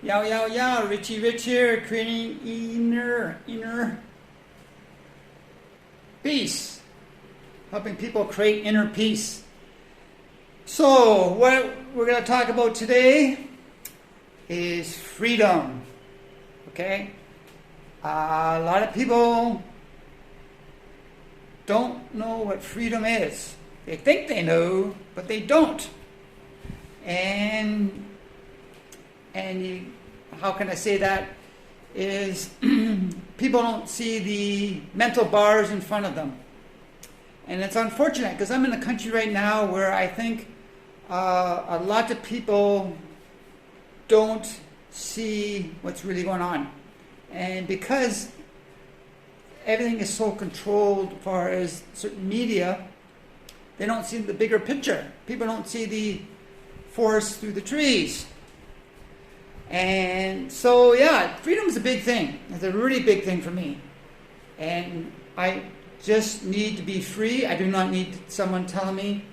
Yow, yow, yow, Richie Rich here, creating inner peace, helping people create inner peace. So, what we're going to talk about today is freedom. Okay? A lot of people don't know what freedom is. They think they know, but they don't. And how can I say that? Is people don't see the mental bars in front of them. And it's unfortunate because I'm in a country right now where I think a lot of people don't see what's really going on. And because everything is so controlled as far as certain media, they don't see the bigger picture. People don't see the forest through the trees. And so, yeah, freedom is a big thing. It's a really big thing for me. And I just need to be free. I do not need someone telling me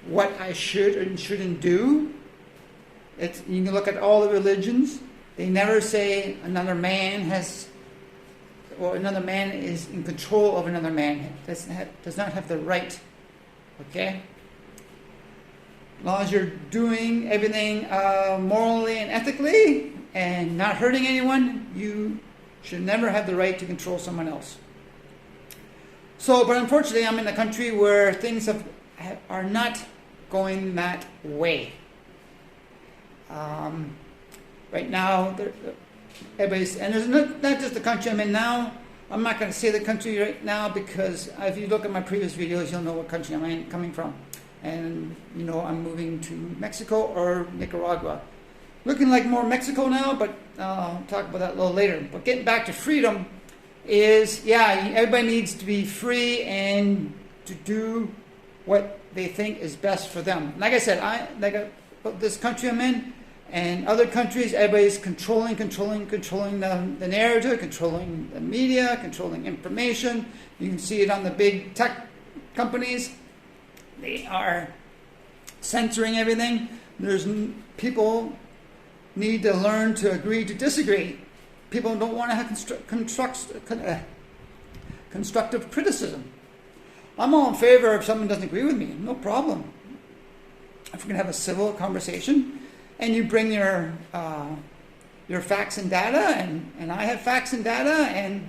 what I should and shouldn't do. You can look at all the religions. They never say another man is in control of another man. Does not have the right. Okay? As long as you're doing everything morally and ethically and not hurting anyone, you should never have the right to control someone else. So, but unfortunately, I'm in a country where things are not going that way. Right now, everybody's, and there's not just the country I'm in now. I'm not going to say the country right now because if you look at my previous videos, you'll know what country I'm coming from. And, I'm moving to Mexico or Nicaragua. Looking like more Mexico now, but I'll talk about that a little later. But getting back to freedom is, everybody needs to be free and to do what they think is best for them. Like I said, this country I'm in and other countries, everybody's controlling the narrative, controlling the media, controlling information. You can see it on the big tech companies. They are censoring everything. People need to learn to agree to disagree. People don't want to have constructive criticism. I'm all in favor if someone doesn't agree with me. No problem. If we're going to have a civil conversation and you bring your facts and data and I have facts and data and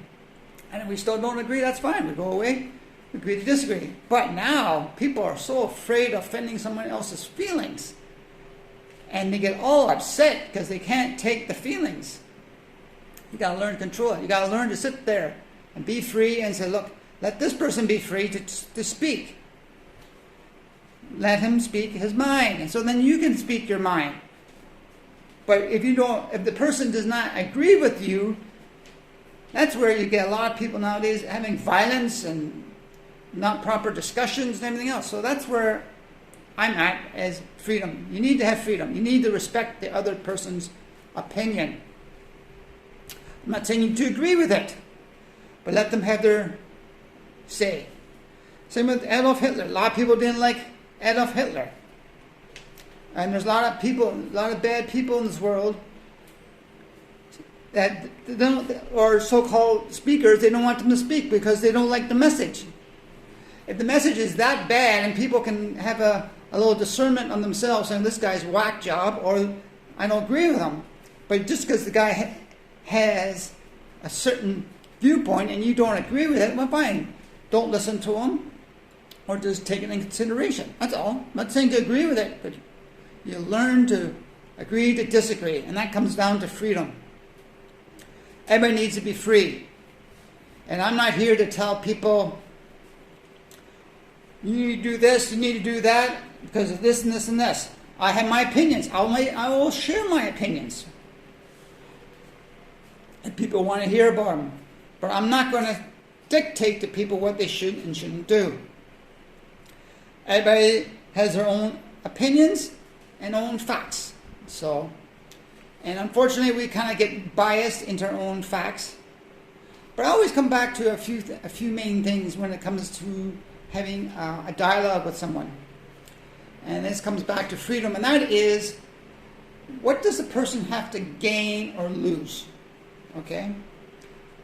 we still don't agree, that's fine. We go away. Agree to disagree. But now people are so afraid of offending someone else's feelings. And they get all upset because they can't take the feelings. You got to learn to control it. You got to learn to sit there and be free and say, look, let this person be free to speak. Let him speak his mind. And so then you can speak your mind. But if the person does not agree with you, that's where you get a lot of people nowadays having violence and not proper discussions and everything else. So that's where I'm at as freedom. You need to have freedom. You need to respect the other person's opinion. I'm not saying you to agree with it, but let them have their say. Same with Adolf Hitler. A lot of people didn't like Adolf Hitler. And there's a lot of bad people in this world that or so-called speakers, they don't want them to speak because they don't like the message. If the message is that bad and people can have a little discernment on themselves and this guy's whack job or I don't agree with him, but just because the guy has a certain viewpoint and you don't agree with it, well fine. Don't listen to him or just take it in consideration. That's all. I'm not saying to agree with it, but you learn to agree to disagree, and that comes down to freedom. Everybody needs to be free. And I'm not here to tell people you need to do this, you need to do that, because of this and this and this. I have my opinions. I will share my opinions. If people want to hear about them. But I'm not going to dictate to people what they should and shouldn't do. Everybody has their own opinions and own facts. And unfortunately we kind of get biased into our own facts. But I always come back to a few main things when it comes to having a dialogue with someone. And this comes back to freedom, and that is what does the person have to gain or lose? Okay?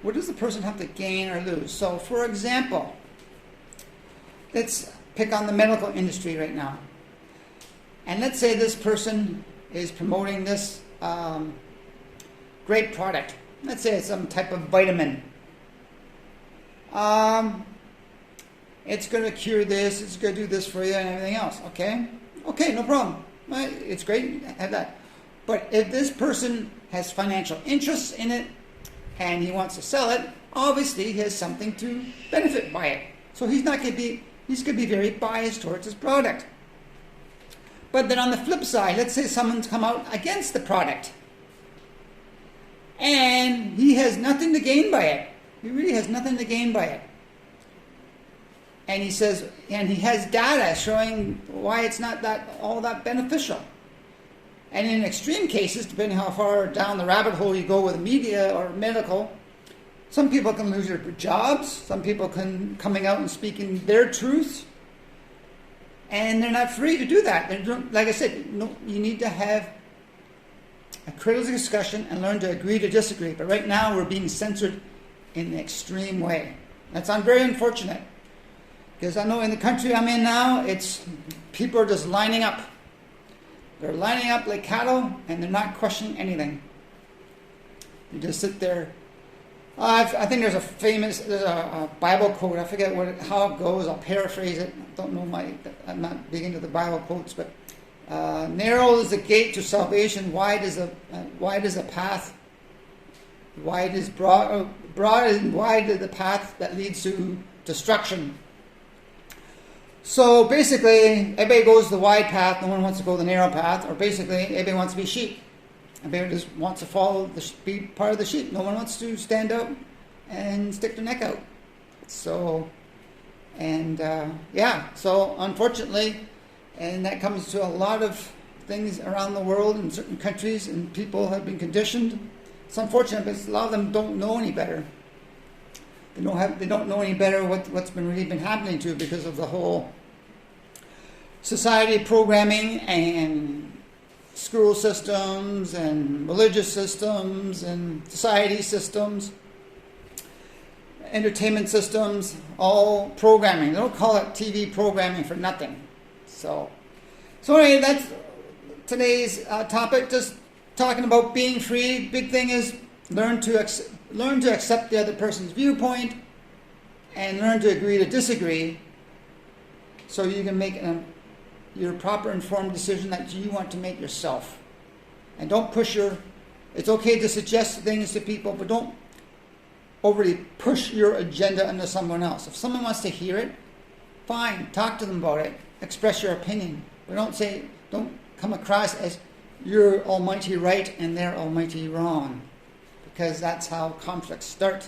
What does the person have to gain or lose? So, for example, let's pick on the medical industry right now. And let's say this person is promoting this great product. Let's say it's some type of vitamin. It's going to cure this, it's going to do this for you and everything else. Okay? Okay, no problem. It's great, have that. But if this person has financial interests in it and he wants to sell it, obviously he has something to benefit by it. So he's going to be very biased towards his product. But then on the flip side, let's say someone's come out against the product and he has nothing to gain by it. He really has nothing to gain by it. And he says, and he has data showing why it's not all that beneficial. And in extreme cases, depending how far down the rabbit hole you go with media or medical, some people can lose their jobs. Some people can coming out and speaking their truths, and they're not free to do that. Like I said, no, you need to have a critical discussion and learn to agree to disagree. But right now, we're being censored in an extreme way. That's very unfortunate. Because I know in the country I'm in now, people are just lining up. They're lining up like cattle, and they're not questioning anything. You just sit there. I think there's a Bible quote. I forget how it goes. I'll paraphrase it. I don't know I'm not big into the Bible quotes, but narrow is the gate to salvation. Wide is the path. Wide is broad and wide is the path that leads to destruction. So basically, everybody goes the wide path, no one wants to go the narrow path, or basically, everybody wants to be sheep. Everybody just wants to follow be part of the sheep. No one wants to stand up and stick their neck out. So, so unfortunately, and that comes to a lot of things around the world in certain countries, and people have been conditioned. It's unfortunate, but a lot of them don't know any better. They don't know any better what's really been happening to because of the whole society programming and school systems and religious systems and society systems, entertainment systems, all programming. They don't call it TV programming for nothing. So anyway, that's today's topic. Just talking about being free. Big thing is learn to accept the other person's viewpoint and learn to agree to disagree, so you can make your proper informed decision that you want to make yourself. And don't push it's okay to suggest things to people, but don't overly push your agenda onto someone else. If someone wants to hear it, fine, talk to them about it, express your opinion, but don't come across as you're almighty right and they're almighty wrong, because that's how conflicts start.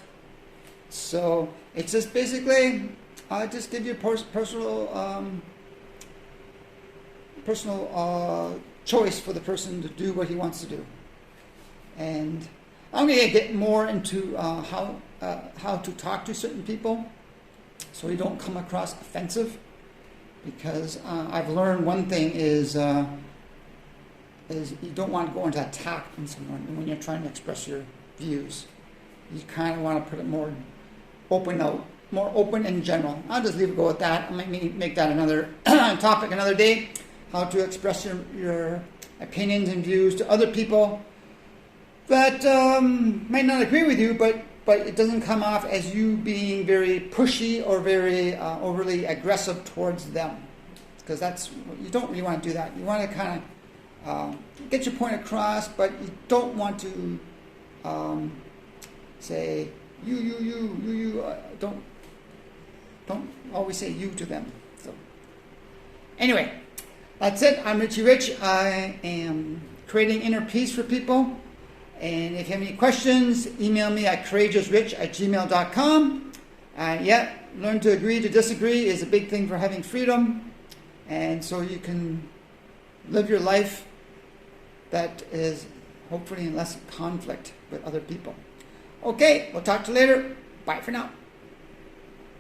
So it's just basically, just give you personal choice for the person to do what he wants to do. And I'm going to get more into how to talk to certain people so you don't come across offensive, because I've learned one thing is you don't want to go into attack on someone when you're trying to express your views. You kind of want to put it more open in general. I'll just go with that. I might make that another topic another day, how to express your opinions and views to other people that might not agree with you, but it doesn't come off as you being very pushy or very overly aggressive towards them, because you don't really want to do that. You want to kind of get your point across, but you don't want to say you. Don't always say you to them. So anyway, that's it. I'm Richie Rich. I am creating inner peace for people. And if you have any questions, email me at courageousrich@gmail.com. Learn to agree to disagree is a big thing for having freedom. And so you can live your life that is hopefully in less conflict with other people. Okay, we'll talk to you later. Bye for now.